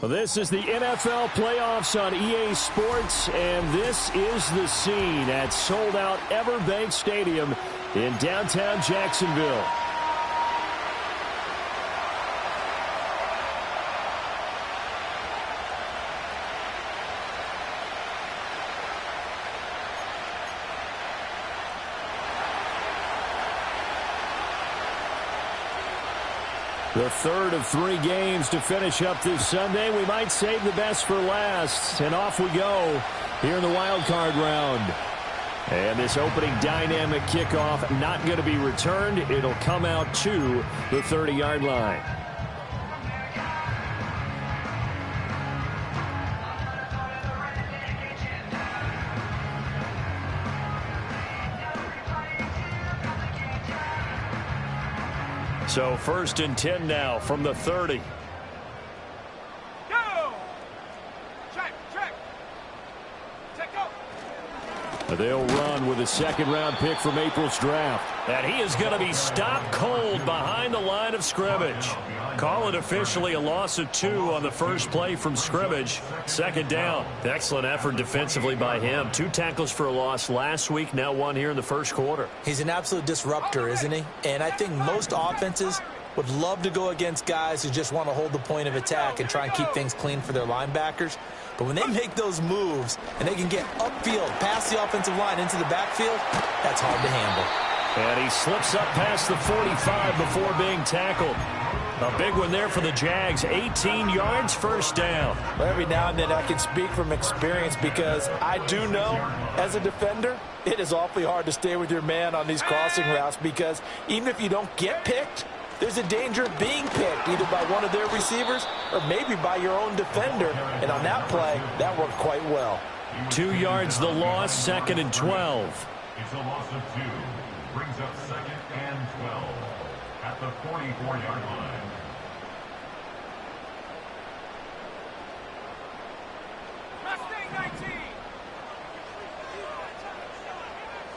Well, this is the NFL playoffs on EA Sports, and this is the scene at sold-out Everbank Stadium in downtown Jacksonville. The third of 3 games to finish up this Sunday. We might save the best for last. And off we go here in the wild card round. And this opening dynamic kickoff not going to be returned. It'll come out to the 30-yard line. So 1st and 10 now from the 30. Go! Check. Go! They'll run with a second-round pick from April's draft. And he is going to be stopped cold behind the line of scrimmage. Call it officially a loss of 2 on the first play from scrimmage. 2nd down. Excellent effort defensively by him. 2 tackles for a loss last week, now 1 here in the first quarter. He's an absolute disruptor, isn't he? And I think most offenses would love to go against guys who just want to hold the point of attack and try and keep things clean for their linebackers. But when they make those moves and they can get upfield, past the offensive line into the backfield, that's hard to handle. And he slips up past the 45 before being tackled. A big one there for the Jags. 18 yards, 1st down. Well, every now and then I can speak from experience because I do know, as a defender, it is awfully hard to stay with your man on these crossing routes because even if you don't get picked, there's a danger of being picked either by one of their receivers or maybe by your own defender. And on that play, that worked quite well. 2 yards the loss, 2nd and 12. It's a loss of 2. Brings up 2nd and 12 at the 44-yard line. Mustang 19.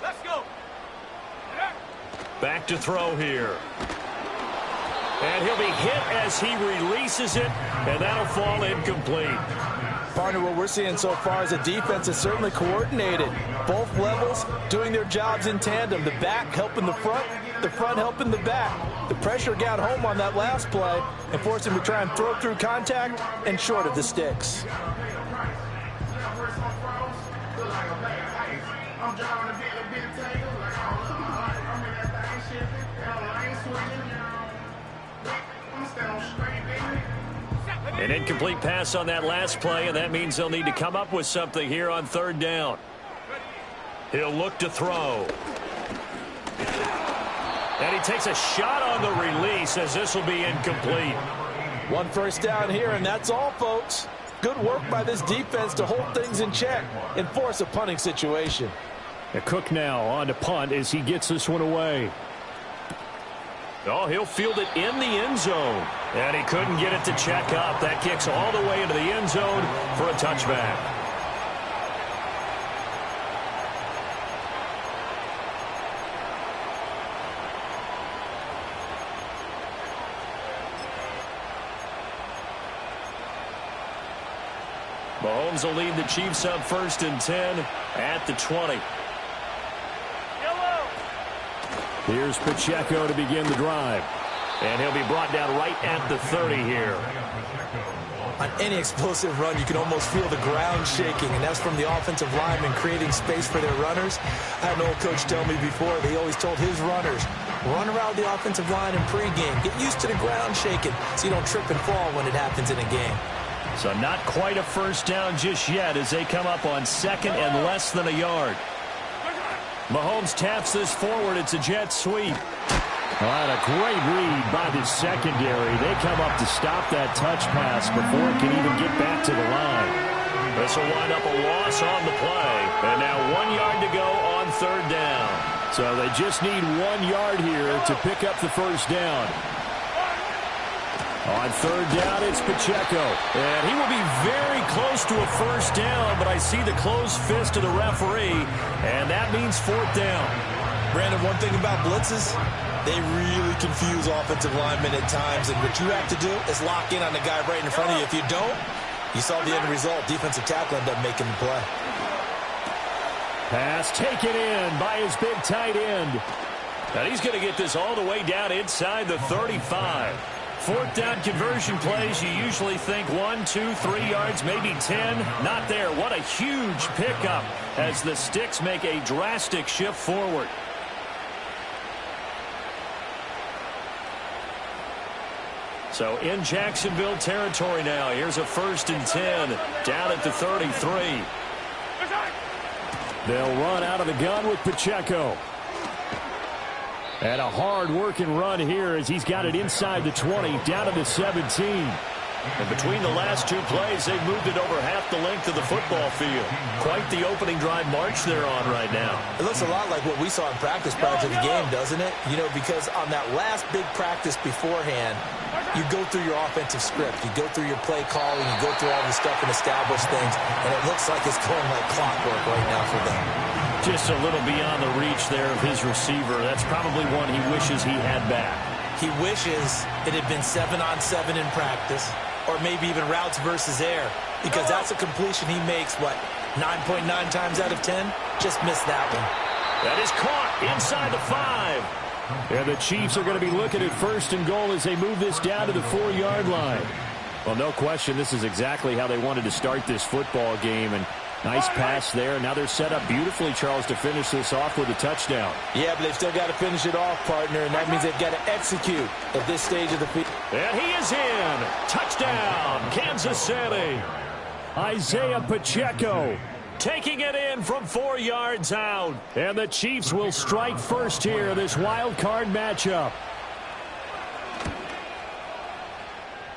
Let's go. Back to throw here. And he'll be hit as he releases it, and that'll fall incomplete. Partner, what we're seeing so far is a defense is certainly coordinated. Both levels doing their jobs in tandem. The back helping the front helping the back. The pressure got home on that last play and forced him to try and throw through contact and short of the sticks. An incomplete pass on that last play, and that means they'll need to come up with something here on 3rd down. He'll look to throw. And he takes a shot on the release as this will be incomplete. 1 first down here, and that's all, folks. Good work by this defense to hold things in check and force a punting situation. Cook now on to punt as he gets this one away. Oh, he'll field it in the end zone. And he couldn't get it to check up. That kicks all the way into the end zone for a touchback. Mahomes will lead the Chiefs up 1st and 10 at the 20. Here's Pacheco to begin the drive. And he'll be brought down right at the 30 here. On any explosive run, you can almost feel the ground shaking, and that's from the offensive linemen creating space for their runners. I had an old coach tell me before, they always told his runners, run around the offensive line in pregame. Get used to the ground shaking so you don't trip and fall when it happens in a game. So not quite a 1st down just yet as they come up on 2nd and less than a yard. Mahomes taps this forward. It's a jet sweep. All right, a great read by the secondary. They come up to stop that touch pass before it can even get back to the line. This will wind up a loss on the play. And now 1 yard to go on 3rd down. So they just need 1 yard here to pick up the 1st down. On 3rd down, it's Pacheco. And he will be very close to a 1st down, but I see the closed fist of the referee, and that means 4th down. Brandon, one thing about blitzes, they really confuse offensive linemen at times, and what you have to do is lock in on the guy right in front of you. If you don't, you saw the end result. Defensive tackle ended up making the play. Pass taken in by his big tight end. And he's going to get this all the way down inside the 35. Fourth down conversion plays, you usually think 1, 2, 3 yards, maybe 10. Not there. What a huge pickup as the Sticks make a drastic shift forward. So in Jacksonville territory now. Here's a 1st and 10 down at the 33. They'll run out of the gun with Pacheco. And a hard-working run here as he's got it inside the 20, down to the 17. And between the last 2 plays, they've moved it over half the length of the football field. Quite the opening drive march they're on right now. It looks a lot like what we saw in practice prior to the game, doesn't it? You know, because on that last big practice beforehand, you go through your offensive script. You go through your play calling. You go through all the stuff and establish things. And it looks like it's going like clockwork right now for them. Just a little beyond the reach there of his receiver. That's probably one he wishes he had back. He wishes it had been 7-on-7 in practice, or maybe even routes versus air, because that's a completion he makes, what, 9.9 times out of 10? Just missed that one. That is caught inside the 5. And the Chiefs are going to be looking at 1st and goal as they move this down to the 4-yard line. Well, no question, this is exactly how they wanted to start this football game. And nice pass there. Now they're set up beautifully, Charles, to finish this off with a touchdown. Yeah, but they've still got to finish it off, partner, and that means they've got to execute at this stage of the field. And he is in. Touchdown, Kansas City. Isaiah Pacheco taking it in from 4 yards out. And the Chiefs will strike first here, this wild card matchup.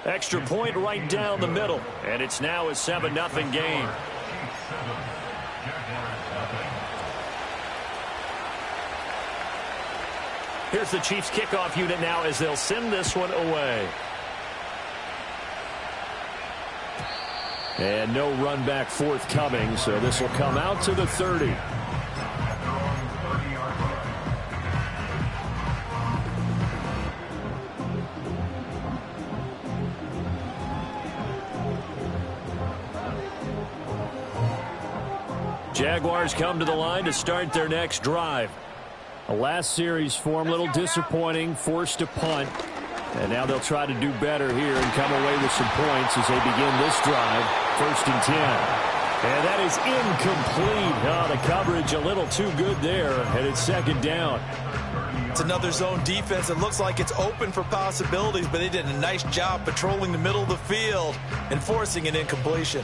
Extra point right down the middle. And it's now a 7-0 game. Here's the Chiefs kickoff unit now as they'll send this one away. And no run back forthcoming, so this will come out to the 30. Jaguars come to the line to start their next drive. The last series for them, a little disappointing, forced to punt. And now they'll try to do better here and come away with some points as they begin this drive. 1st and 10. And that is incomplete. Oh, the coverage a little too good there, and it's 2nd down. It's another zone defense. It looks like it's open for possibilities, but they did a nice job patrolling the middle of the field and forcing an incompletion.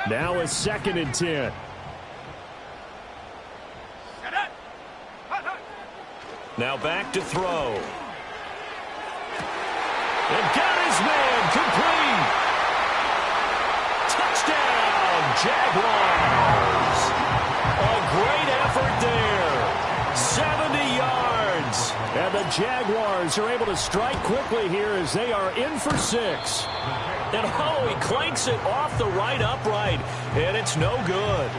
Now a 2nd and 10. Now back to throw. And got his man complete. Touchdown, Jaguars. A great effort there. 70 yards. And the Jaguars are able to strike quickly here as they are in for 6. And oh, he clanks it off the right upright. And it's no good.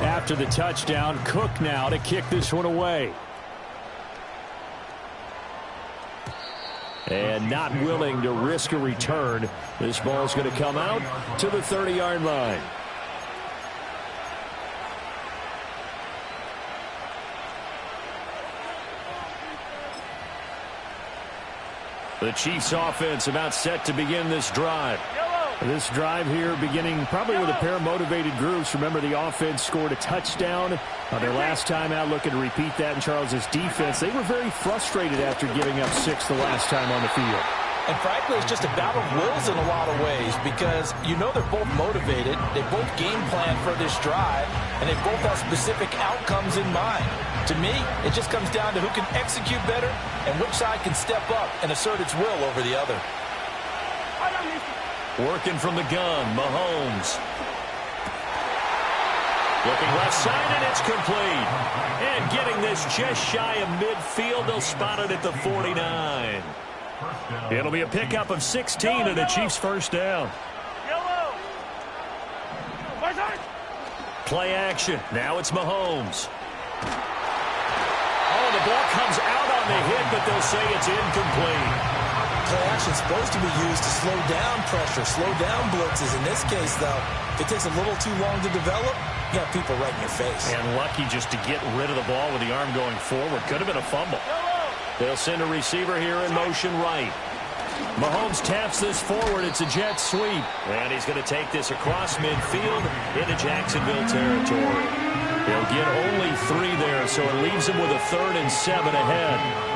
After the touchdown, Cook now to kick this one away. And not willing to risk a return. This ball's going to come out to the 30-yard line. The Chiefs offense about set to begin this drive. This drive here beginning probably with a pair of motivated groups. Remember, the offense scored a touchdown their last time out, looking to repeat that in Charles's defense. They were very frustrated after giving up 6 the last time on the field. And frankly, it's just a battle of wills in a lot of ways because you know they're both motivated. They both game plan for this drive, and they both have specific outcomes in mind. To me, it just comes down to who can execute better and which side can step up and assert its will over the other. Working from the gun, Mahomes. Looking left side, and it's complete. And getting this just shy of midfield, they'll spot it at the 49. It'll be a pickup of 16 and a Chiefs first down. Play action. Now it's Mahomes. Oh, the ball comes out on the hit, but they'll say it's incomplete. Play action is supposed to be used to slow down pressure, slow down blitzes. In this case, though, if it takes a little too long to develop, you have people right in your face. And lucky just to get rid of the ball with the arm going forward. Could have been a fumble. They'll send a receiver here in motion right. Mahomes taps this forward. It's a jet sweep. And he's going to take this across midfield into Jacksonville territory. He'll get only 3 there, so it leaves him with a 3rd and 7 ahead.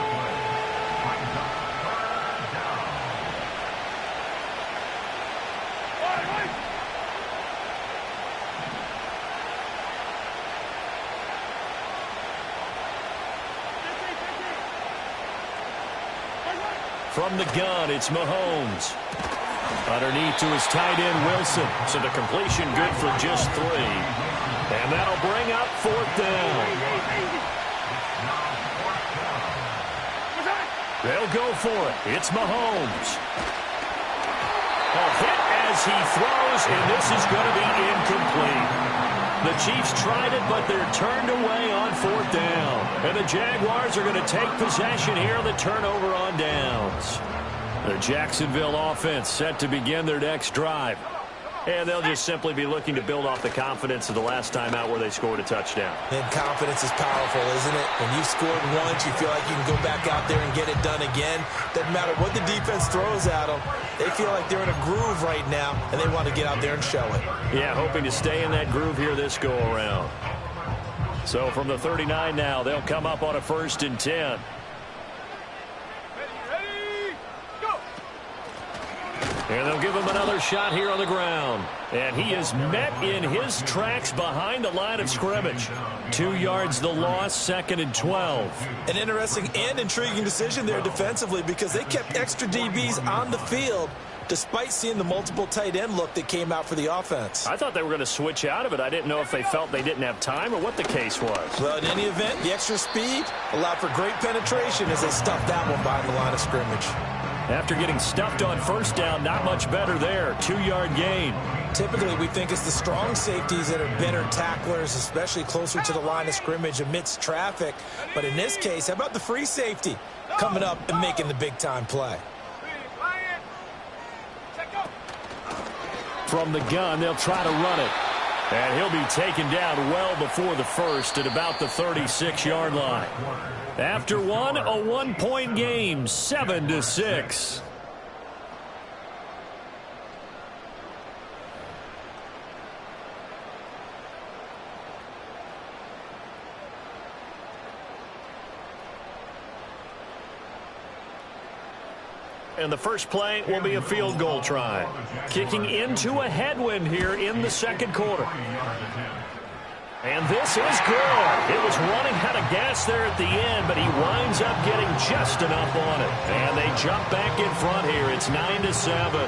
From the gun, it's Mahomes. Underneath to his tight end, Wilson. So the completion good for just 3. And that'll bring up 4th down. They'll go for it. It's Mahomes. A hit as he throws, and this is going to be incomplete. The Chiefs tried it, but they're turned away on 4th down. And the Jaguars are going to take possession here on the turnover on downs. The Jacksonville offense set to begin their next drive. And they'll just simply be looking to build off the confidence of the last time out where they scored a touchdown. And confidence is powerful, isn't it? When you've scored once, you feel like you can go back out there and get it done again. Doesn't matter what the defense throws at them. They feel like they're in a groove right now, and they want to get out there and show it. Yeah, hoping to stay in that groove here this go-around. So from the 39 now, they'll come up on a 1st and 10. And they'll give him another shot here on the ground. And he is met in his tracks behind the line of scrimmage. 2 yards the loss, 2nd and 12. An interesting and intriguing decision there defensively because they kept extra DBs on the field despite seeing the multiple tight end look that came out for the offense. I thought they were going to switch out of it. I didn't know if they felt they didn't have time or what the case was. Well, in any event, the extra speed allowed for great penetration as they stuffed that one behind the line of scrimmage. After getting stuffed on 1st down, not much better there. 2-yard gain. Typically, we think it's the strong safeties that are better tacklers, especially closer to the line of scrimmage amidst traffic. But in this case, how about the free safety coming up and making the big-time play? From the gun, they'll try to run it. And he'll be taken down well before the 1st at about the 36-yard line. After one, a 1-point game, 7-6. And the first play will be a field goal try. Kicking into a headwind here in the 2nd quarter. And this is good. It was running out of gas there at the end, but he winds up getting just enough on it. And they jump back in front here. It's 9-7.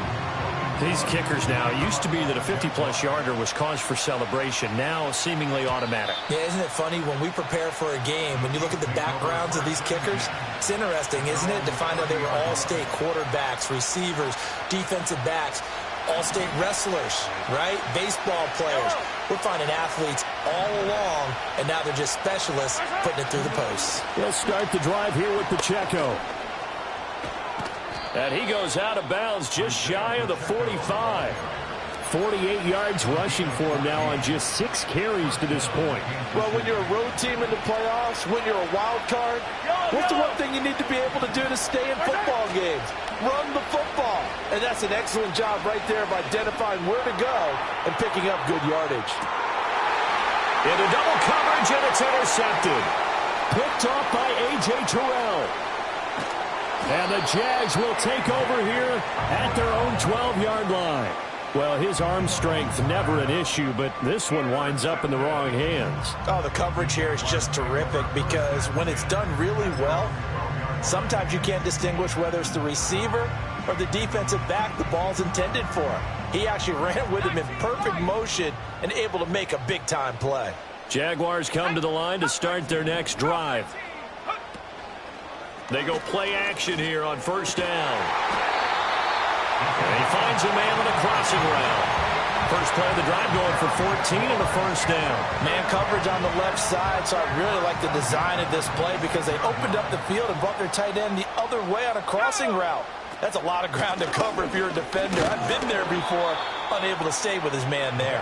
These kickers now, it used to be that a 50-plus yarder was cause for celebration. Now seemingly automatic. Yeah, isn't it funny when we prepare for a game, when you look at the backgrounds of these kickers, it's interesting, isn't it, to find out they were all-state quarterbacks, receivers, defensive backs, all-state wrestlers, right? Baseball players. We're finding athletes all along, and now they're just specialists putting it through the posts. They'll start the drive here with Pacheco. And he goes out of bounds just shy of the 45. 48 yards rushing for him now on just 6 carries to this point. Well, when you're a road team in the playoffs, when you're a wild card, what's the one thing you need to be able to do to stay in football games? Run the football. And that's an excellent job right there of identifying where to go and picking up good yardage. Into double coverage, and it's intercepted. Picked off by A.J. Terrell. And the Jags will take over here at their own 12-yard line. Well, his arm strength never an issue, but this one winds up in the wrong hands. Oh, the coverage here is just terrific because when it's done really well, sometimes you can't distinguish whether it's the receiver or the defensive back the ball's intended for. He actually ran with him in perfect motion and able to make a big-time play. Jaguars come to the line to start their next drive. They go play action here on first down. And he finds a man on a crossing route. First play of the drive going for 14 and a first down. Man coverage on the left side, so I really like the design of this play because they opened up the field and brought their tight end the other way on a crossing route. That's a lot of ground to cover if you're a defender. I've been there before, unable to stay with his man there.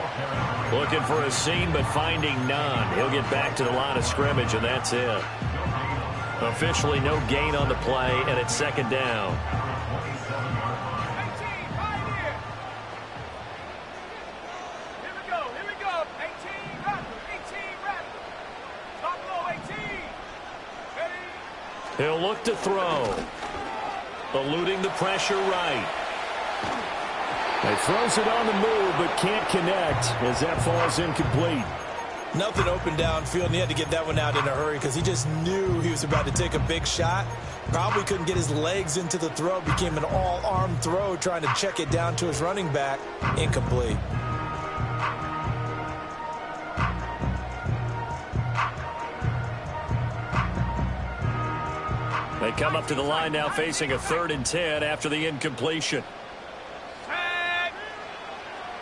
Looking for a seam, but finding none. He'll get back to the line of scrimmage, and that's it. Officially no gain on the play, and it's second down. He'll look to throw. Eluding the pressure right. He throws it on the move, but can't connect as that falls incomplete. Nothing open downfield, and he had to get that one out in a hurry because he just knew he was about to take a big shot. Probably couldn't get his legs into the throw. Became an all-arm throw trying to check it down to his running back. Incomplete. They come up to the line now facing a 3rd and 10 after the incompletion.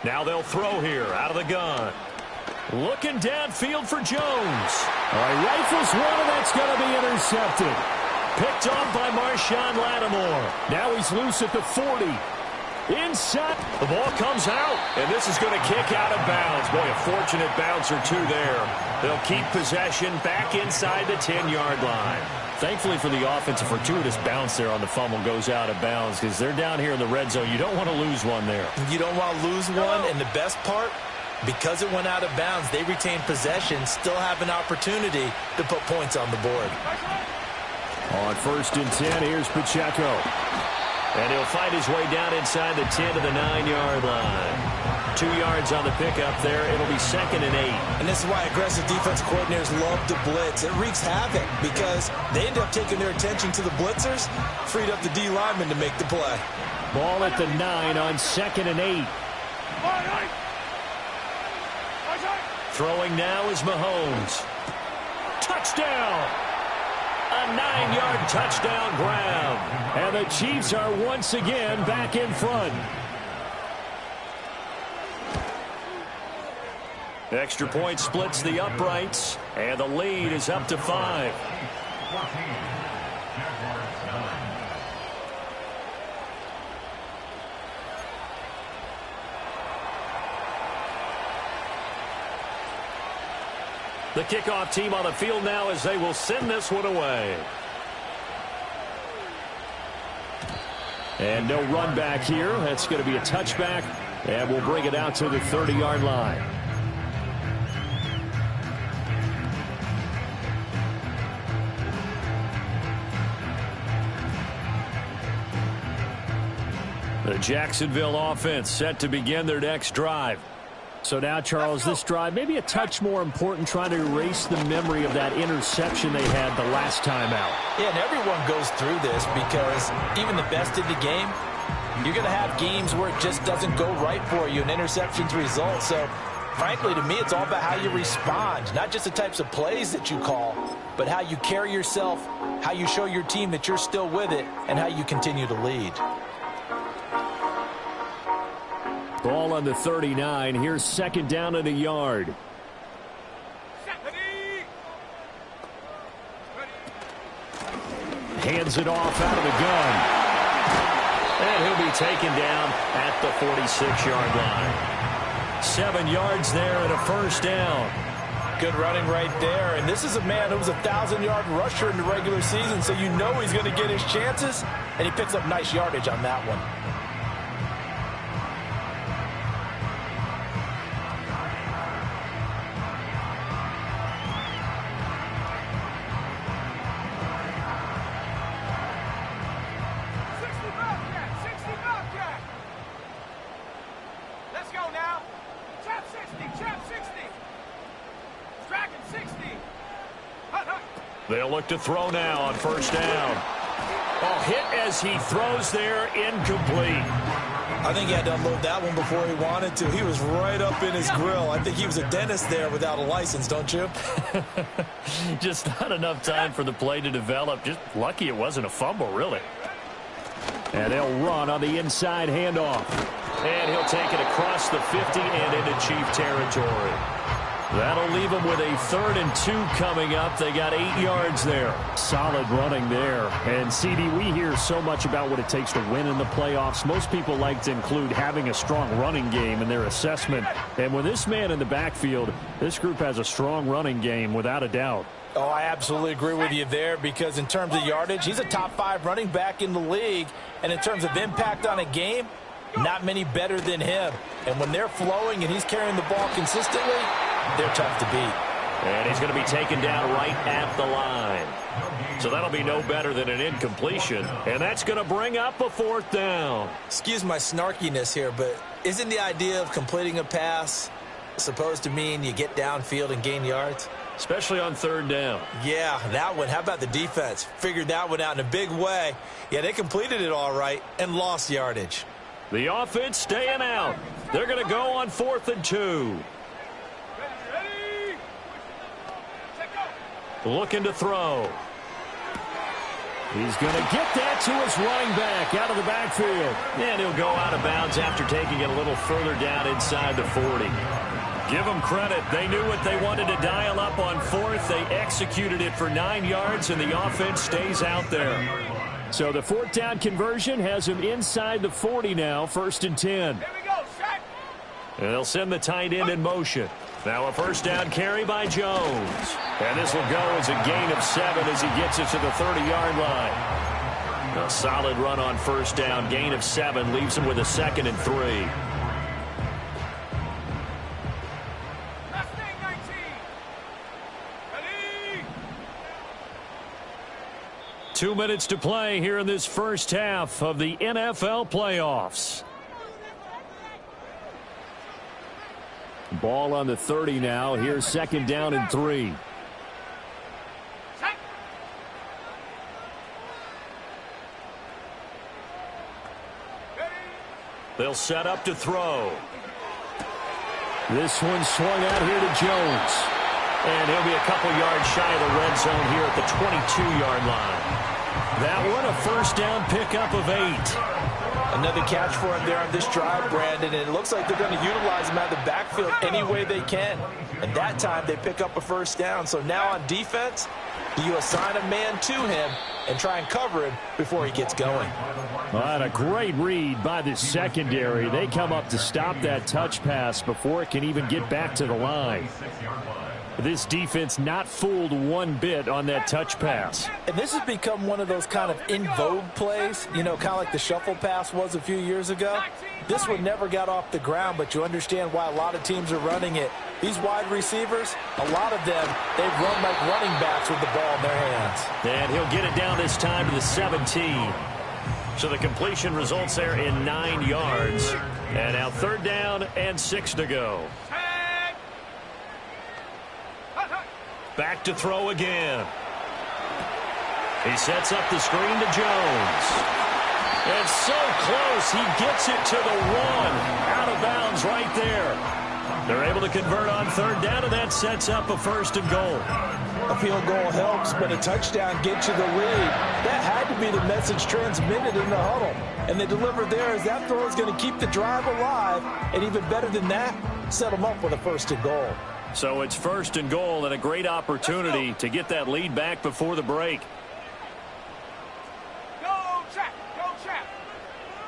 Now they'll throw here out of the gun. Looking downfield for Jones. Rifles one, and that's going to be intercepted. Picked off by Marshawn Lattimore. Now he's loose at the 40. Inside. The ball comes out, and this is going to kick out of bounds. Boy, a fortunate bounce or two there. They'll keep possession back inside the 10-yard line. Thankfully for the offense, a fortuitous bounce there on the fumble goes out of bounds because they're down here in the red zone. You don't want to lose one there. You don't want to lose one, and the best part, because it went out of bounds, they retain possession, still have an opportunity to put points on the board. On 1st and 10, here's Pacheco. And he'll find his way down inside the 10 to the 9-yard line. 2 yards on the pickup there. It'll be 2nd and 8. And this is why aggressive defense coordinators love to blitz. It wreaks havoc because they end up taking their attention to the blitzers, freed up the D lineman to make the play. Ball at the 9 on 2nd and 8. Throwing now is Mahomes. Touchdown! A 9-yard touchdown grab. And the Chiefs are once again back in front. Extra point splits the uprights, and the lead is up to 5. The kickoff team on the field now as they will send this one away. And no run back here. That's going to be a touchback, and we'll bring it out to the 30-yard line. The Jacksonville offense set to begin their next drive. So now, Charles, this drive maybe a touch more important, trying to erase the memory of that interception they had the last time out. Yeah, and everyone goes through this because even the best in the game, you're going to have games where it just doesn't go right for you and interceptions result. So, frankly, to me, it's all about how you respond, not just the types of plays that you call, but how you carry yourself, how you show your team that you're still with it, and how you continue to lead. Ball on the 39. Here's 2nd down and a yard. Hands it off out of the gun. And he'll be taken down at the 46-yard line. 7 yards there and a first down. Good running right there. And this is a man who was a 1,000-yard rusher in the regular season, so you know he's going to get his chances, and he picks up nice yardage on that one. They'll look to throw now on first down. Oh, hit as he throws there, incomplete. I think he had to unload that one before he wanted to. He was right up in his grill. I think he was a dentist there without a license, don't you? Just not enough time for the play to develop. Just lucky it wasn't a fumble, really. And they'll run on the inside handoff. And he'll take it across the 50 and into Chief territory. That'll leave them with a 3rd and 2 coming up. They got 8 yards there. Solid running there. And, CD, we hear so much about what it takes to win in the playoffs. Most people like to include having a strong running game in their assessment. And with this man in the backfield, this group has a strong running game without a doubt. Oh, I absolutely agree with you there because in terms of yardage, he's a top 5 running back in the league. And in terms of impact on a game, not many better than him. And when they're flowing and he's carrying the ball consistently, they're tough to beat. And he's going to be taken down right at the line. So that'll be no better than an incompletion. And that's going to bring up a 4th down. Excuse my snarkiness here, but isn't the idea of completing a pass supposed to mean you get downfield and gain yards? Especially on 3rd down. Yeah, that one. How about the defense? Figured that one out in a big way. Yeah, they completed it all right and lost yardage. The offense staying out. They're going to go on 4th and 2. Looking to throw. He's going to get that to his running back out of the backfield. And he'll go out of bounds after taking it a little further down inside the 40. Give them credit. They knew what they wanted to dial up on 4th. They executed it for 9 yards, and the offense stays out there. So the 4th down conversion has him inside the 40 now, 1st and 10. Here we go, set. And they'll send the tight end in motion. Now a 1st down carry by Jones. And this will go as a gain of 7 as he gets it to the 30-yard line. A solid run on 1st down. Gain of 7 leaves him with a 2nd and 3. Mustang 19. Ready? 2 minutes to play here in this first half of the NFL playoffs. Ball on the 30 now. Here's 2nd down and 3. Set. Ready? They'll set up to throw. This one swung out here to Jones. And he'll be a couple yards shy of the red zone here at the 22-yard line. That one a 1st down pickup of 8. Another catch for him there on this drive, Brandon, and it looks like they're going to utilize him out of the backfield any way they can. And that time they pick up a 1st down. So now on defense, you assign a man to him and try and cover him before he gets going. Well, and a great read by the secondary. They come up to stop that touch pass before it can even get back to the line. This defense not fooled one bit on that touch pass. And this has become one of those kind of in vogue plays, you know, kind of like the shuffle pass was a few years ago. This one never got off the ground, but you understand why a lot of teams are running it. These wide receivers, a lot of them, they've run like running backs with the ball in their hands. And he'll get it down this time to the 17. So the completion results there in 9 yards. And now 3rd down and 6 to go. Back to throw again. He sets up the screen to Jones. And so close, he gets it to the 1. Out of bounds right there. They're able to convert on 3rd down, and that sets up a 1st and goal. A field goal helps, but a touchdown gets you the lead. That had to be the message transmitted in the huddle. And they delivered there as that throw is going to keep the drive alive. And even better than that, set them up with a 1st and goal. So it's 1st and goal and a great opportunity to get that lead back before the break. Go, check. Go, check.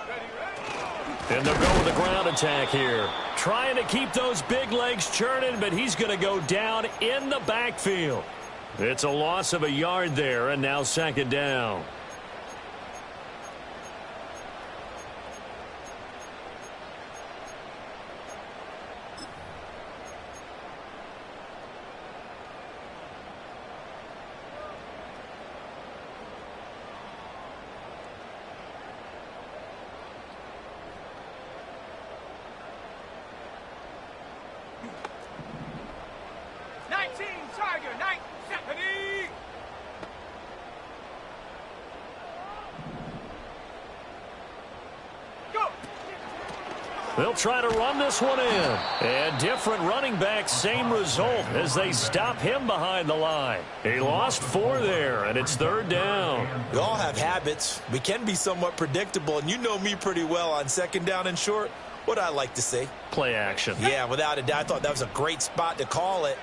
Ready, ready. And they'll go with the ground attack here. Trying to keep those big legs churning, but he's going to go down in the backfield. It's a loss of a yard there, and now 2nd down. They'll try to run this one in. And different running backs, same result as they stop him behind the line. He lost 4 there, and it's 3rd down. We all have habits. We can be somewhat predictable, and you know me pretty well on 2nd down and short. What I like to say? Play action. Yeah, without a doubt. I thought that was a great spot to call it.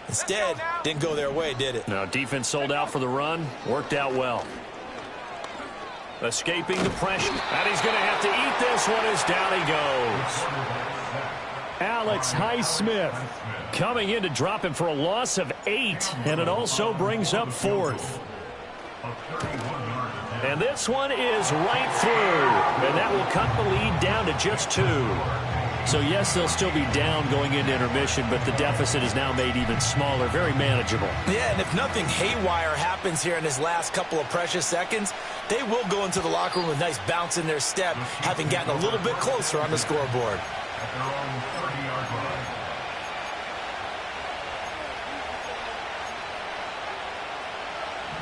Instead, didn't go their way, did it? Now, defense sold out for the run. Worked out well. Escaping the pressure. And he's going to have to eat this one as down he goes. Alex Highsmith coming in to drop him for a loss of 8. And it also brings up 4th. And this one is right through. And that will cut the lead down to just 2. So, yes, they'll still be down going into intermission, but the deficit is now made even smaller, very manageable. Yeah, and if nothing haywire happens here in his last couple of precious seconds, they will go into the locker room with a nice bounce in their step, having gotten a little bit closer on the scoreboard.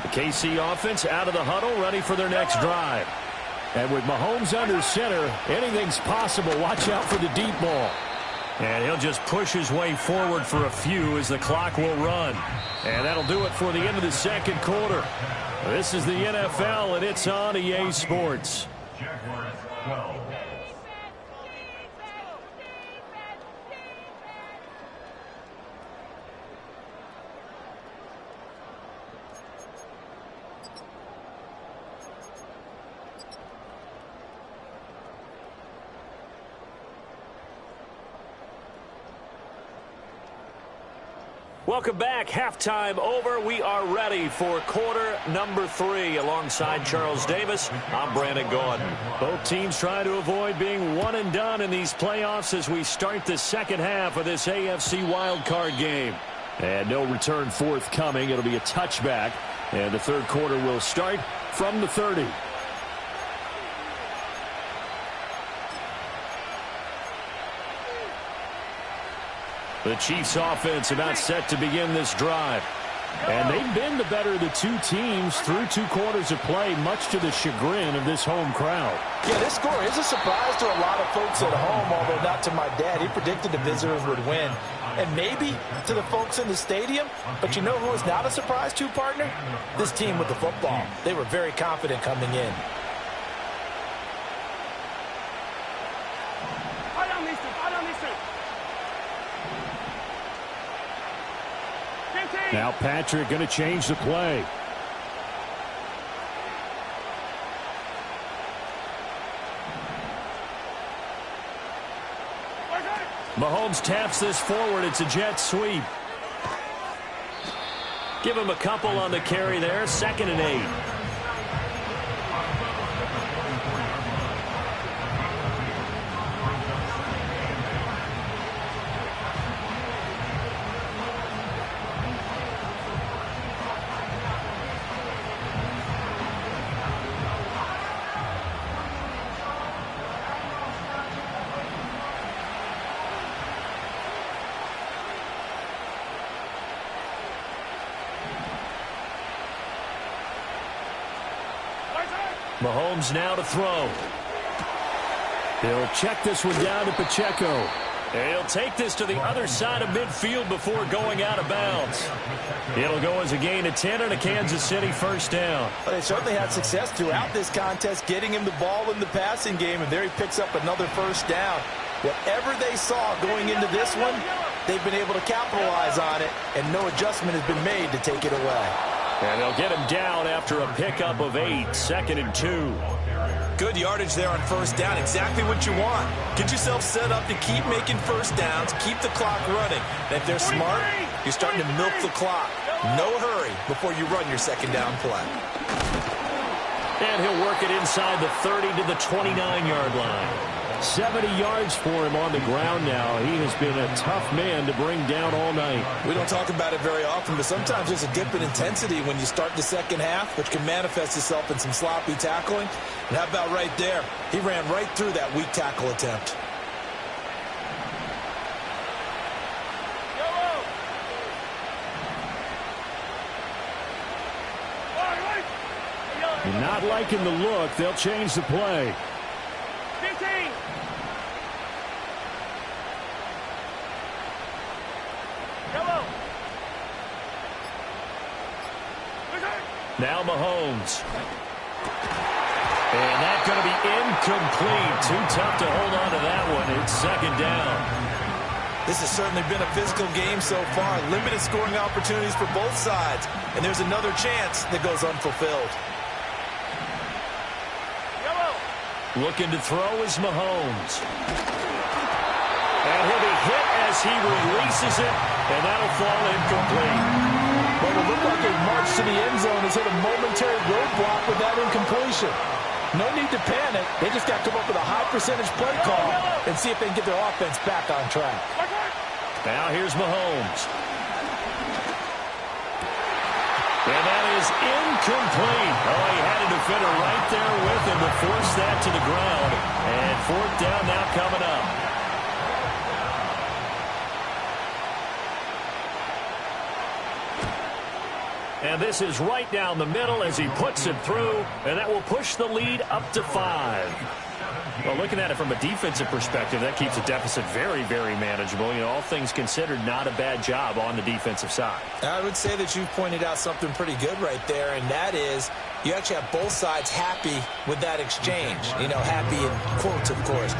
The KC offense out of the huddle, ready for their next drive. And with Mahomes under center, anything's possible. Watch out for the deep ball. And he'll just push his way forward for a few as the clock will run. And that'll do it for the end of the 2nd quarter. This is the NFL, and it's on EA Sports. Jaguars 12. Welcome back. Halftime over. We are ready for quarter number 3. Alongside Charles Davis, I'm Brandon Gordon. Both teams trying to avoid being one and done in these playoffs as we start the 2nd half of this AFC wildcard game. And no return forthcoming. It'll be a touchback. And the 3rd quarter will start from the 30. The Chiefs offense about set to begin this drive. And they've been the better of the 2 teams through 2 quarters of play, much to the chagrin of this home crowd. Yeah, this score is a surprise to a lot of folks at home, although not to my dad. He predicted the visitors would win. And maybe to the folks in the stadium. But you know who is not a surprise to, partner? This team with the football. They were very confident coming in. Now Patrick going to change the play. Mahomes taps this forward. It's a jet sweep. Give him a couple on the carry there. 2nd and 8. Mahomes now to throw. He'll check this one down to Pacheco. He'll take this to the other side of midfield before going out of bounds. It'll go as a gain of 10 and a Kansas City 1st down. Well, they certainly had success throughout this contest, getting him the ball in the passing game, and there he picks up another 1st down. Whatever they saw going into this one, they've been able to capitalize on it, and no adjustment has been made to take it away. And they'll get him down after a pickup of 8, 2nd and 2. Good yardage there on 1st down. Exactly what you want. Get yourself set up to keep making 1st downs, keep the clock running. And if they're smart, you're starting to milk the clock. No hurry before you run your 2nd down play. And he'll work it inside the 30 to the 29-yard line. 70 yards for him on the ground now. He has been a tough man to bring down all night. We don't talk about it very often, but sometimes there's a dip in intensity when you start the 2nd half, which can manifest itself in some sloppy tackling. And how about right there? He ran right through that weak tackle attempt. Not liking the look. They'll change the play. 15. Now Mahomes. And that's going to be incomplete. Too tough to hold on to that one. It's second down. This has certainly been a physical game so far. Limited scoring opportunities for both sides. And there's another chance that goes unfulfilled. Looking to throw is Mahomes. And he'll be hit as he releases it, and that'll fall incomplete. Well, it looked like a march to the end zone has hit a momentary roadblock with that incompletion. No need to panic. They just got to come up with a high percentage play call and see if they can get their offense back on track. Now here's Mahomes. And that is incomplete. Oh, he had a defender right there with him to force that to the ground. And fourth down now coming up. And this is right down the middle as he puts it through, and that will push the lead up to 5. Well, looking at it from a defensive perspective, that keeps the deficit very, very manageable. You know, all things considered, not a bad job on the defensive side. I would say that you've pointed out something pretty good right there, and that is you actually have both sides happy with that exchange. You know, happy in quotes, of course.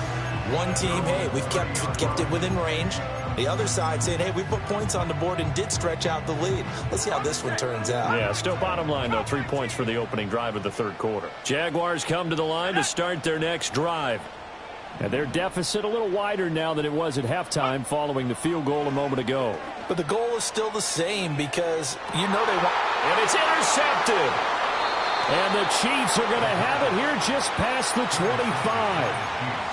One team, hey, we've kept it within range. The other side saying, hey, we put points on the board and did stretch out the lead. Let's see how this one turns out. Yeah, still bottom line, though, 3 points for the opening drive of the third quarter. Jaguars come to the line to start their next drive. And their deficit a little wider now than it was at halftime following the field goal a moment ago. But the goal is still the same because you know they want... And it's intercepted. And the Chiefs are going to have it here just past the 25.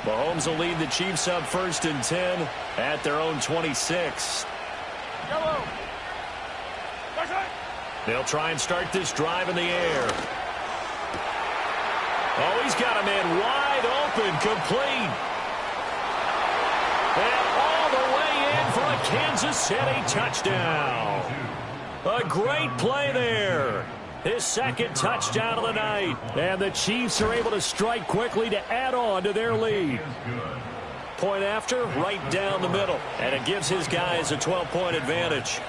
Mahomes will lead the Chiefs up 1st and 10 at their own 26. They'll try and start this drive in the air. Oh, he's got a man wide open, complete. And all the way in for a Kansas City touchdown. A great play there. His second touchdown of the night. And the Chiefs are able to strike quickly to add on to their lead. Point after, right down the middle. And it gives his guys a 12-point advantage.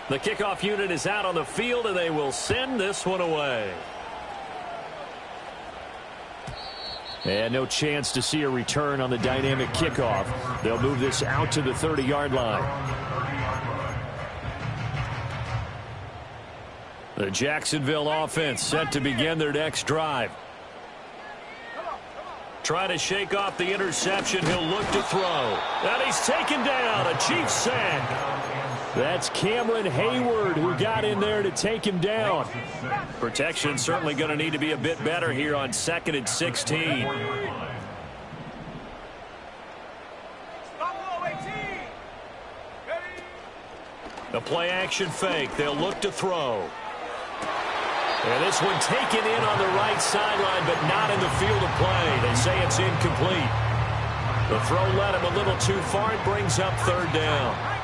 The kickoff unit is out on the field, and they will send this one away. And no chance to see a return on the dynamic kickoff. They'll move this out to the 30-yard line. The Jacksonville offense set to begin their next drive. Try to shake off the interception. He'll look to throw. And he's taken down. A Chiefs sack. That's Cameron Hayward who got in there to take him down. Protection certainly going to need to be a bit better here on 2nd and 16. The play action fake. They'll look to throw. And this one taken in on the right sideline, but not in the field of play. They say it's incomplete. The throw led him a little too far. It brings up 3rd down.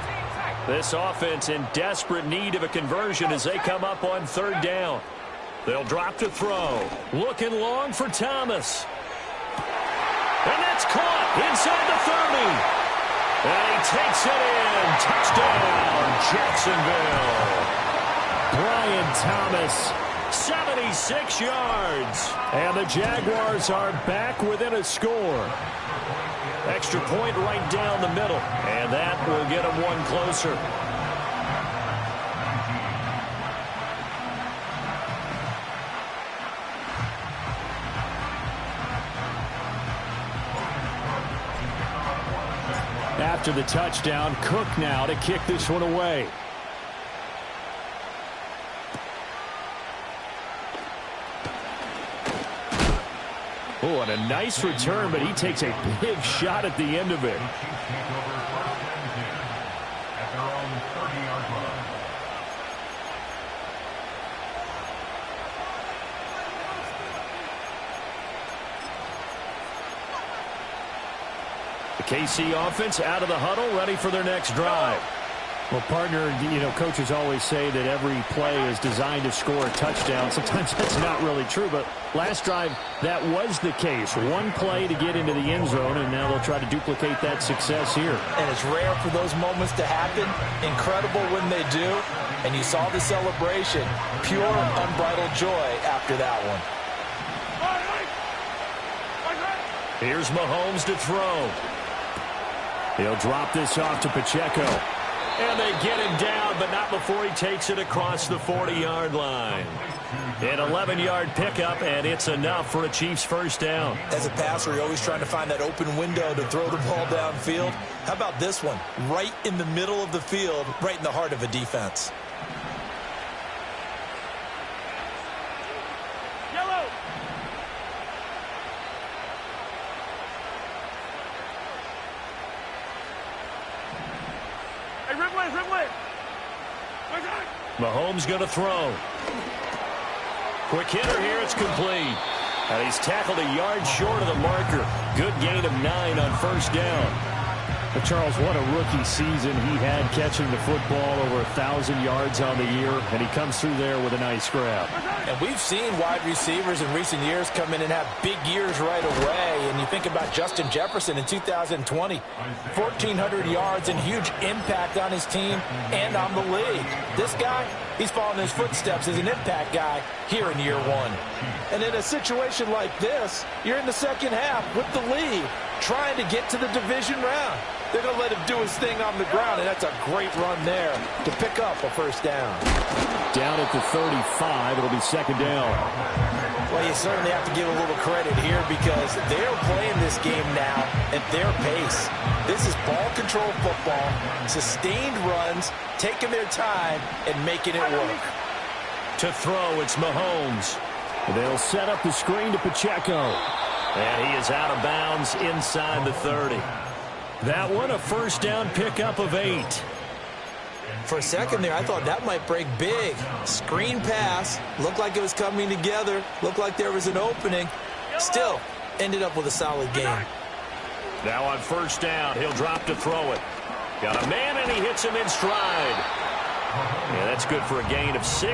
This offense in desperate need of a conversion as they come up on 3rd down. They'll drop to throw. Looking long for Thomas. And that's caught inside the 30. And he takes it in. Touchdown, Jacksonville. Brian Thomas, 76 yards. And the Jaguars are back within a score. Extra point right down the middle. And that will get them one closer. After the touchdown, Cook now to kick this one away. Oh, and a nice return, but he takes a big shot at the end of it. KC offense out of the huddle, ready for their next drive. Well, partner, coaches always say that every play is designed to score a touchdown. Sometimes that's not really true, but last drive, that was the case. One play to get into the end zone, and now they'll try to duplicate that success here. And it's rare for those moments to happen. Incredible when they do. And you saw the celebration. Pure, unbridled joy after that one. Here's Mahomes to throw. He'll drop this off to Pacheco. And they get him down, but not before he takes it across the 40-yard line. An 11-yard pickup, and it's enough for a Chiefs first down. As a passer, you're always trying to find that open window to throw the ball downfield. How about this one? Right in the middle of the field, right in the heart of a defense. Mahomes going to throw. Quick hitter here, it's complete. And he's tackled a yard short of the marker. Good gain of 9 on first down. But Charles, what a rookie season he had catching the football, over 1,000 yards on the year, and he comes through there with a nice grab. And we've seen wide receivers in recent years come in and have big years right away. And you think about Justin Jefferson in 2020, 1,400 yards and huge impact on his team and on the league. This guy, he's following his footsteps as an impact guy here in year one. And in a situation like this, you're in the second half with the lead, trying to get to the division round. They're going to let him do his thing on the ground, and that's a great run there to pick up a first down. Down at the 35, it'll be second down. Well, you certainly have to give a little credit here because they're playing this game now at their pace. This is ball control football, sustained runs, taking their time and making it work. To throw, it's Mahomes. They'll set up the screen to Pacheco. And he is out of bounds inside the 30. That one, a first down pickup of 8. For a second there, I thought that might break big. Screen pass, looked like it was coming together, looked like there was an opening. Still, ended up with a solid game. Now on first down, he'll drop to throw it. Got a man, and he hits him in stride. Yeah, that's good for a gain of 6,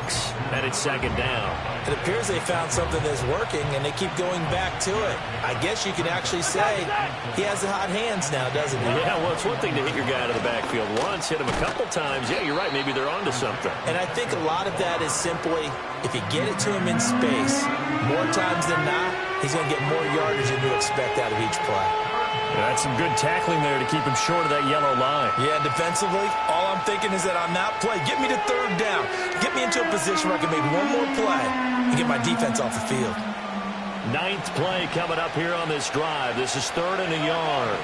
and it's second down. It appears they found something that's working, and they keep going back to it. I guess you can actually say he has the hot hands now, doesn't he? Yeah, well, it's one thing to hit your guy out of the backfield once, hit him a couple times. Yeah, you're right. Maybe they're onto something. And I think a lot of that is simply, if you get it to him in space, more times than not, he's going to get more yardage than you expect out of each play. Yeah, that's some good tackling there to keep him short of that yellow line. Yeah, defensively, all I'm thinking is that on that play, get me to third down. Get me into a position where I can make one more play and get my defense off the field. 9th play coming up here on this drive. This is 3rd and a yard.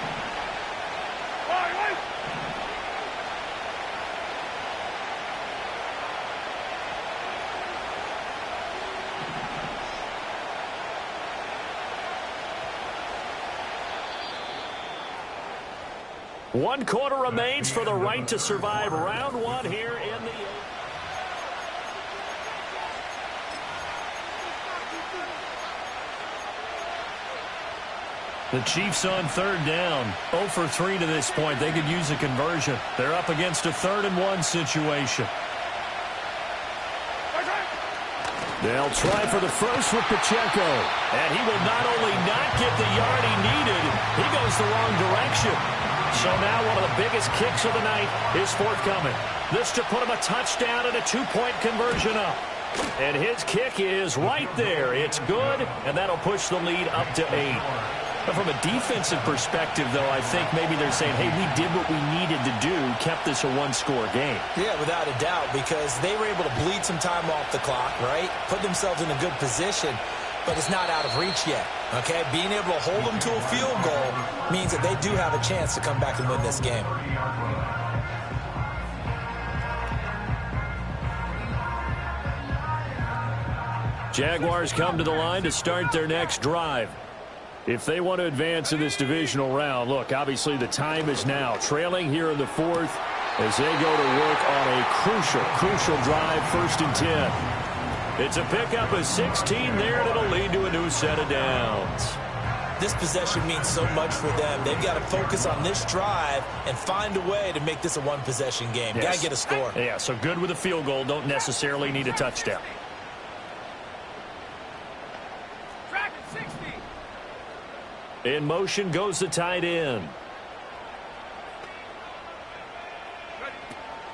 One quarter remains for the right to survive round 1 here in the... The Chiefs on 3rd down. 0 for 3 to this point. They could use a conversion. They're up against a 3rd and 1 situation. They'll try for the first with Pacheco. And he will not only not get the yard he needed, he goes the wrong direction. So now one of the biggest kicks of the night is forthcoming. This to put him a touchdown and a 2-point conversion up. And his kick is right there. It's good, and that'll push the lead up to 8. But from a defensive perspective, though, I think maybe they're saying, hey, we did what we needed to do, kept this a 1-score game. Yeah, without a doubt, because they were able to bleed some time off the clock, right? Put themselves in a good position, but it's not out of reach yet, okay? Being able to hold them to a field goal means that they do have a chance to come back and win this game. Jaguars come to the line to start their next drive. If they want to advance in this divisional round, look, obviously the time is now. Trailing here in the 4th as they go to work on a crucial drive, 1st and 10. It's a pickup of 16 there, and it'll lead to a new set of downs. This possession means so much for them. They've got to focus on this drive and find a way to make this a one-possession game. Yes. Got to get a score. Yeah, so good with a field goal. Don't necessarily need a touchdown. Tracking 60. In motion goes the tight end.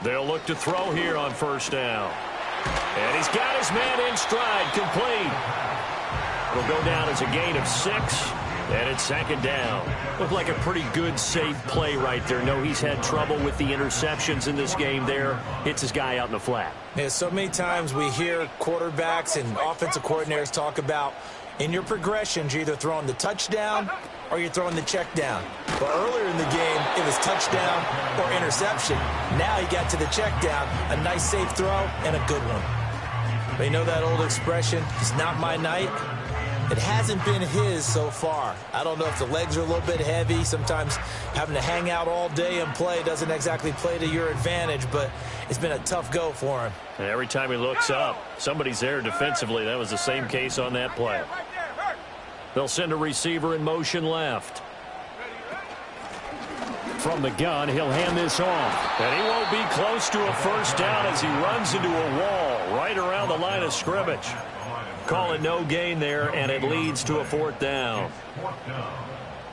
They'll look to throw here on first down. And he's got his man in stride, complete. It'll go down as a gain of 6, and it's second down. Looked like a pretty good, safe play right there. No, he's had trouble with the interceptions in this game there. Hits his guy out in the flat. Yeah, so many times we hear quarterbacks and offensive coordinators talk about in your progressions, you're either throwing the touchdown or you're throwing the check down. But earlier in the game, it was touchdown or interception. Now he got to the check down, a nice safe throw, and a good one. But you know that old expression, it's not my night? It hasn't been his so far. I don't know if the legs are a little bit heavy. Sometimes having to hang out all day and play doesn't exactly play to your advantage, but it's been a tough go for him. And every time he looks up, somebody's there defensively. That was the same case on that play. Right there, hurt. They'll send a receiver in motion left. From the gun, he'll hand this off. And he won't be close to a first down as he runs into a wall right around the line of scrimmage. Call it no gain there, and it leads to a fourth down.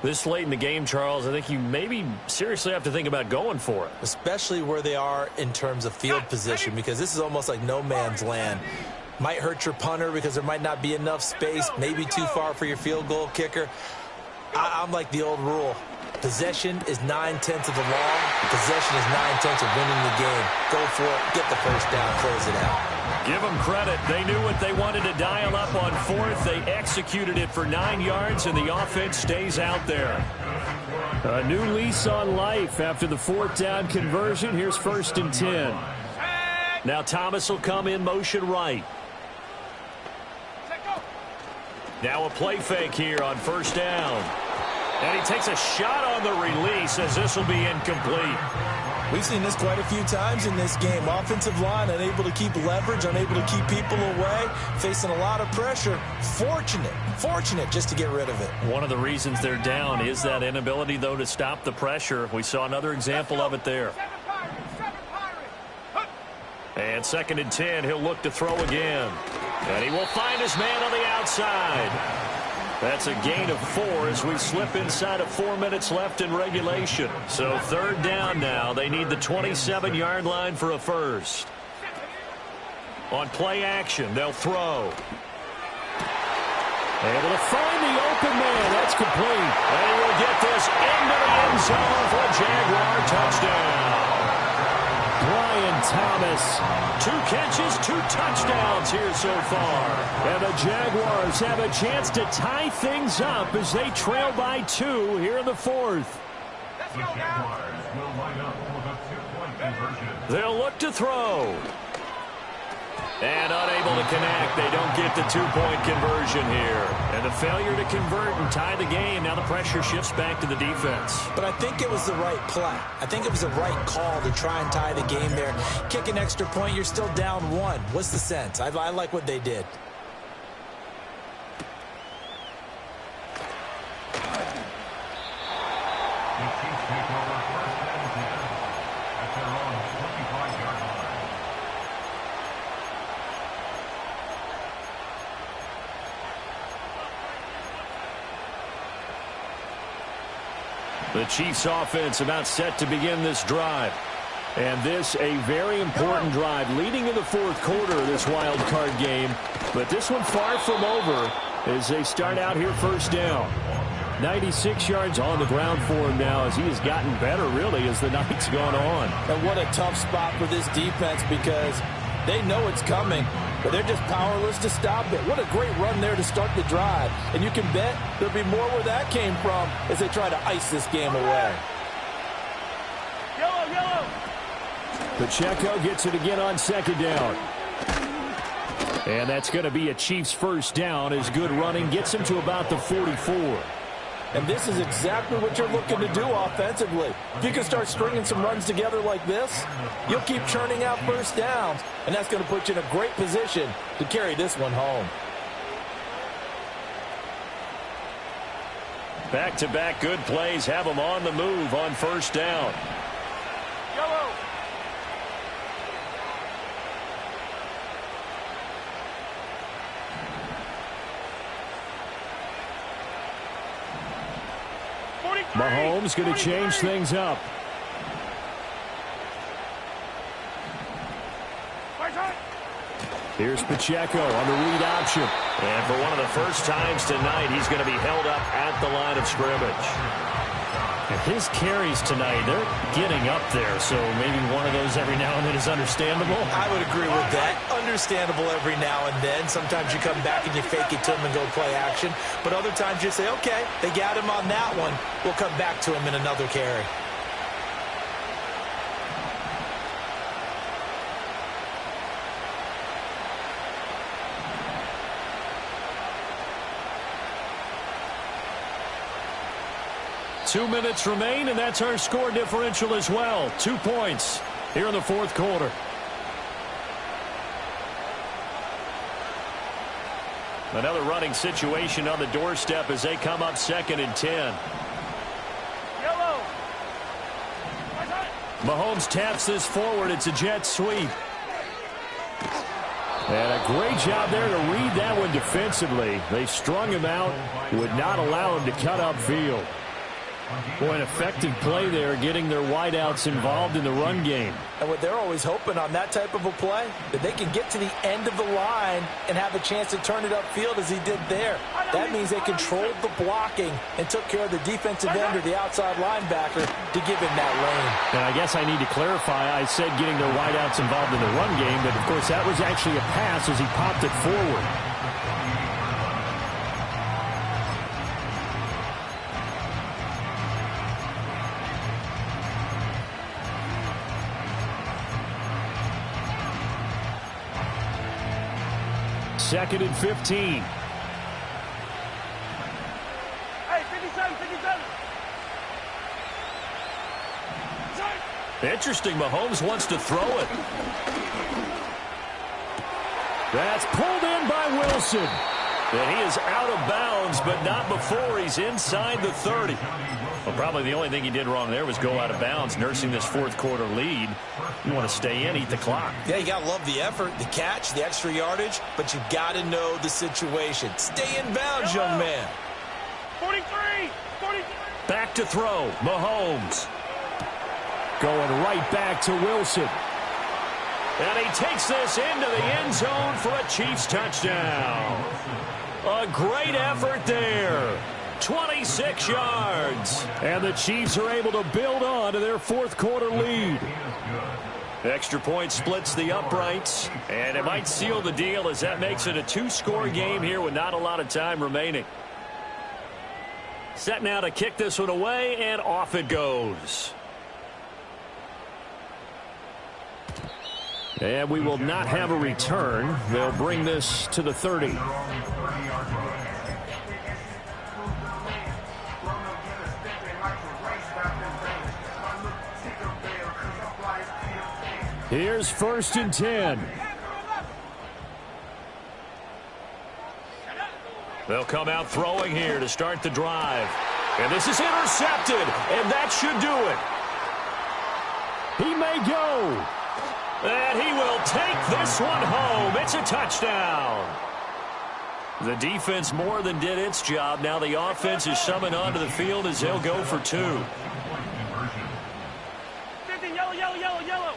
This late in the game, Charles, I think you maybe seriously have to think about going for it. Especially where they are in terms of field position, because this is almost like no man's land. Might hurt your punter because there might not be enough space, maybe too far for your field goal kicker. I'm like the old rule. Possession is 9/10 of the law. Possession is 9/10 of winning the game. Go for it. Get the first down. Close it out. Give them credit. They knew what they wanted to dial up on fourth. They executed it for 9 yards, and the offense stays out there. A new lease on life after the fourth down conversion. Here's 1st and 10. Now Thomas will come in motion right. Now a play fake here on first down. And he takes a shot on the release as this will be incomplete. We've seen this quite a few times in this game. Offensive line unable to keep leverage, unable to keep people away, facing a lot of pressure. Fortunate just to get rid of it. One of the reasons they're down is that inability, though, to stop the pressure. We saw another example of it there. And 2nd and 10, he'll look to throw again. And he will find his man on the outside. That's a gain of 4 as we slip inside of 4 minutes left in regulation. So 3rd down now. They need the 27-yard line for a first. On play action, they'll throw. Able to find the open man. That's complete. And he will get this into the end zone for a Jaguar touchdown. Brian Thomas. 2 catches, 2 touchdowns here so far. And the Jaguars have a chance to tie things up as they trail by 2 here in the 4th. The Jaguars will line up for the 2-point conversion. They'll look to throw. And unable to connect. They don't get the 2-point conversion here. And the failure to convert and tie the game. Now the pressure shifts back to the defense. But I think it was the right play. I think it was the right call to try and tie the game there. Kick an extra point, you're still down 1. What's the sense? I like what they did. The Chiefs take over 1st and 10 at their own 25-yard line. The Chiefs offense about set to begin this drive. And this a very important drive leading in the 4th quarter of this wild card game. But this one far from over as they start out here 1st down. 96 yards on the ground for him now as he has gotten better really as the night's gone on. And what a tough spot for this defense because they know it's coming, but they're just powerless to stop it. What a great run there to start the drive. And you can bet there'll be more where that came from as they try to ice this game away. Yellow. Pacheco gets it again on 2nd down. And that's going to be a Chiefs 1st down as good running gets him to about the 44. And this is exactly what you're looking to do offensively. If you can start stringing some runs together like this, you'll keep churning out 1st downs, and that's going to put you in a great position to carry this one home. Back-to-back good plays have them on the move on first down. Yellow. Mahomes going to change things up. Here's Pacheco on the read option. And for one of the first times tonight, he's going to be held up at the line of scrimmage. And his carries tonight, they're getting up there, so maybe one of those every now and then is understandable. I would agree with that. Understandable every now and then. Sometimes you come back and you fake it to him and go play action. But other times you say, okay, they got him on that one. We'll come back to him in another carry. Two minutes remain, and that's our score differential as well. 2 points here in the fourth quarter. Another running situation on the doorstep as they come up 2nd and 10. Yellow. Mahomes taps this forward. It's a jet sweep. And a great job there to read that one defensively. They strung him out, would not allow him to cut upfield. Boy, an effective play there, getting their wideouts involved in the run game. And what they're always hoping on that type of a play, that they can get to the end of the line and have a chance to turn it upfield as he did there. That means they controlled the blocking and took care of the defensive end or the outside linebacker to give him that lane. And I guess I need to clarify, I said getting their wideouts involved in the run game, but of course that was actually a pass as he popped it forward. Second and 15. Hey, 57, 57. Interesting. Mahomes wants to throw it. That's pulled in by Wilson. And he is out of bounds, but not before he's inside the 30. Well, probably the only thing he did wrong there was go out of bounds, nursing this fourth quarter lead. You want to stay in, eat the clock. Yeah, you got to love the effort, the catch, the extra yardage, but you got to know the situation. Stay in bounds, young man. 43, 43. Back to throw, Mahomes. Going right back to Wilson. And he takes this into the end zone for a Chiefs touchdown. A great effort there. 26 yards. And the Chiefs are able to build on to their fourth quarter lead. Extra point splits the uprights, and it might seal the deal as that makes it a two-score game here with not a lot of time remaining. Set now to kick this one away, and off it goes. And we will not have a return. They'll bring this to the 30. Here's 1st and 10. They'll come out throwing here to start the drive. And this is intercepted, and that should do it. He may go. And he will take this one home. It's a touchdown. The defense more than did its job. Now the offense is summoned onto the field as they'll go for two. 50, yellow, yellow, yellow, yellow.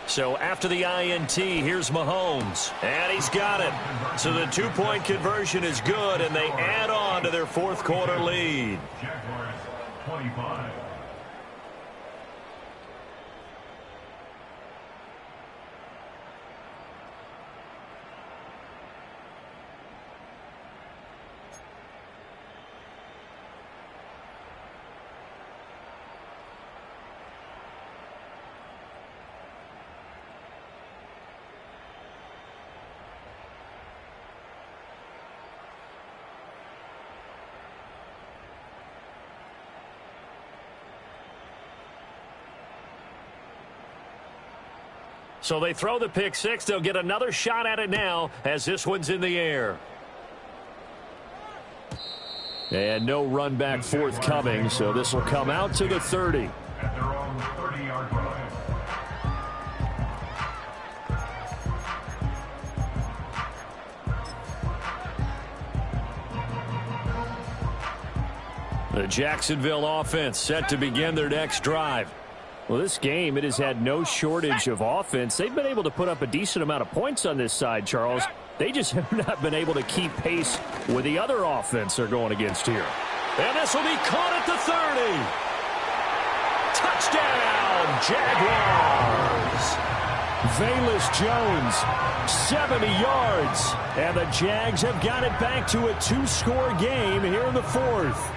So after the INT, here's Mahomes. And he's got it. So the two-point conversion is good, and they add on to their fourth quarter lead. Jaguars 25. So they throw the pick six. They'll get another shot at it now as this one's in the air. And no run back forthcoming, so this will come out to the 30. At their own 30-yard line. The Jacksonville offense set to begin their next drive. Well, this game, it has had no shortage of offense. They've been able to put up a decent amount of points on this side, Charles. They just have not been able to keep pace with the other offense they're going against here. And this will be caught at the 30. Touchdown, Jaguars. Velus Jones, 70 yards. And the Jags have got it back to a 2-score game here in the 4th.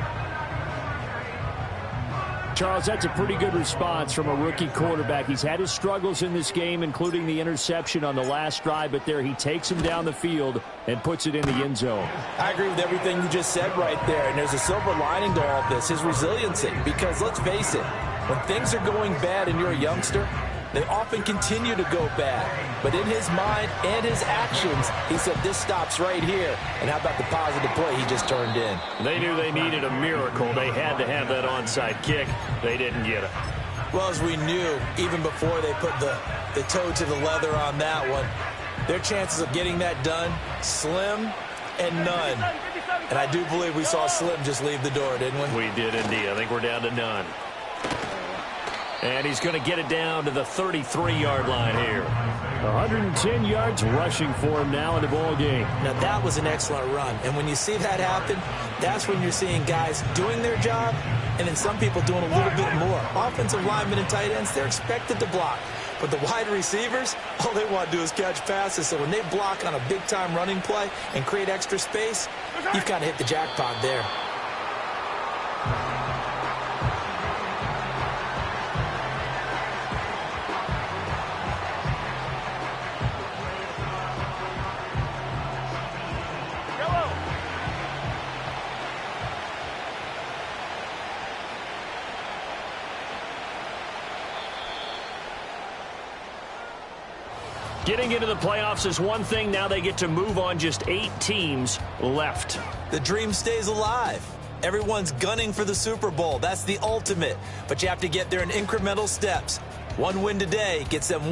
Charles, that's a pretty good response from a rookie quarterback. He's had his struggles in this game, including the interception on the last drive, but there he takes him down the field and puts it in the end zone. I agree with everything you just said right there, and there's a silver lining to all of this, his resiliency, because let's face it, when things are going bad and you're a youngster, they often continue to go bad. But in his mind and his actions, he said, this stops right here. And how about the positive play he just turned in? They knew they needed a miracle. They had to have that onside kick. They didn't get it. Well, as we knew, even before they put the toe to the leather on that one, their chances of getting that done, slim and none. And I do believe we saw Slim just leave the door, didn't we? We did indeed. I think we're down to none. And he's going to get it down to the 33-yard line here. 110 yards rushing for him now in the ball game. Now, that was an excellent run. And when you see that happen, that's when you're seeing guys doing their job and then some people doing a little bit more. Offensive linemen and tight ends, they're expected to block. But the wide receivers, all they want to do is catch passes. So when they block on a big-time running play and create extra space, you've kind of hit the jackpot there. Getting into the playoffs is one thing. Now they get to move on. Just 8 teams left. The dream stays alive. Everyone's gunning for the Super Bowl. That's the ultimate. But you have to get there in incremental steps. One win today gets them